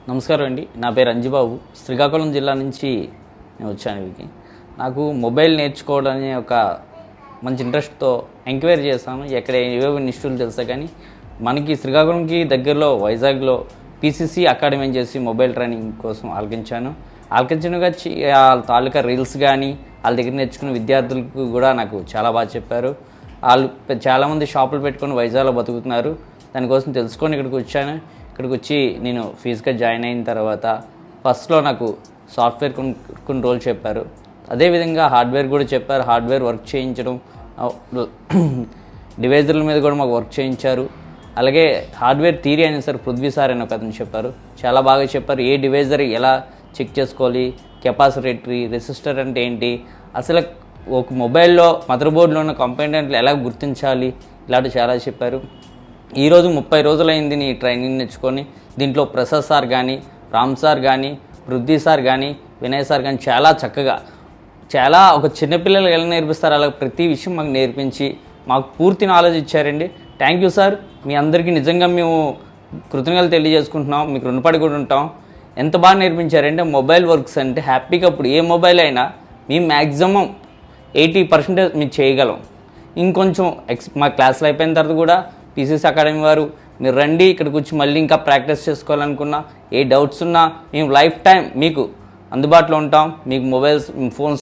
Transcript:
నమస్కారం అండి. నా పేరు అంజిబాబు. శ్రీకాకుళం జిల్లా నుంచి నేను వచ్చాను ఇక్కడికి. నాకు మొబైల్ నేర్చుకోవడం అనే ఒక మంచి ఇంట్రెస్ట్తో ఎంక్వైరీ చేశాను. ఎక్కడ ఏవేవి ఇన్స్టిట్యూట్లు తెలుసా కానీ మనకి శ్రీకాకుళంకి దగ్గరలో వైజాగ్లో పీసీసీ అకాడమీ అని చేసి మొబైల్ ట్రైనింగ్ కోసం ఆలకించనుగా వాళ్ళ తాలూకా రీల్స్ కానీ వాళ్ళ దగ్గర నేర్చుకున్న విద్యార్థులకు కూడా నాకు చాలా బాగా చెప్పారు. వాళ్ళు చాలామంది షాపులు పెట్టుకొని వైజాగ్లో బతుకుతున్నారు. దానికోసం తెలుసుకొని ఇక్కడికి వచ్చి నేను ఫీజుగా జాయిన్ అయిన తర్వాత ఫస్ట్లో నాకు సాఫ్ట్వేర్ కొన్ని రోజులు చెప్పారు. అదేవిధంగా హార్డ్వేర్ కూడా చెప్పారు. హార్డ్వేర్ వర్క్ చేయించడం, డివైజర్ల మీద కూడా మాకు వర్క్ చేయించారు. అలాగే హార్డ్వేర్ థియరీ అయినా సార్ పృథ్వీ సార్ అని ఒక అతను చెప్పారు. చాలా బాగా చెప్పారు. ఏ డివైజర్ ఎలా చెక్ చేసుకోవాలి, కెపాసిటరీ, రెసిస్టర్ అంటే ఏంటి, అసలు ఒక మొబైల్లో మదర్ బోర్డులో ఉన్న కంపోనెంట్లు ఎలా గుర్తించాలి, ఇలాంటివి చాలా చెప్పారు. ఈరోజు 30 రోజులైంది నీ ట్రైనింగ్ నేర్చుకొని. దీంట్లో ప్రసాద్ సార్ కానీ, రామ్ సార్ కానీ, పృథ్వీ సార్ కానీ, వినయ్ సార్ కానీ చాలా చక్కగా ఒక చిన్నపిల్లలు ఎలా నేర్పిస్తారు అలా ప్రతి విషయం మాకు నేర్పించి మాకు పూర్తి నాలెడ్జ్ ఇచ్చారండి. Thank you sir. మీ అందరికీ నిజంగా మేము కృతజ్ఞతలు తెలియజేసుకుంటున్నాం. మీకు రుణపడి కూడా ఉంటాం. ఎంత బాగా నేర్పించారంటే మొబైల్ వర్క్స్ అంటే హ్యాపీగా ఇప్పుడు ఏ మొబైల్ అయినా మేము మ్యాక్సిమం 80% మేము చేయగలం. ఇంకొంచెం మా క్లాసులు అయిపోయిన తర్వాత కూడా పీసీసీ అకాడమీ వారు మీరు రండి, ఇక్కడికి వచ్చి మళ్ళీ ఇంకా ప్రాక్టీస్ చేసుకోవాలనుకున్నా, ఏ డౌట్స్ ఉన్నా మేము లైఫ్ టైం మీకు అందుబాటులో ఉంటాం. మీకు ఫోన్స్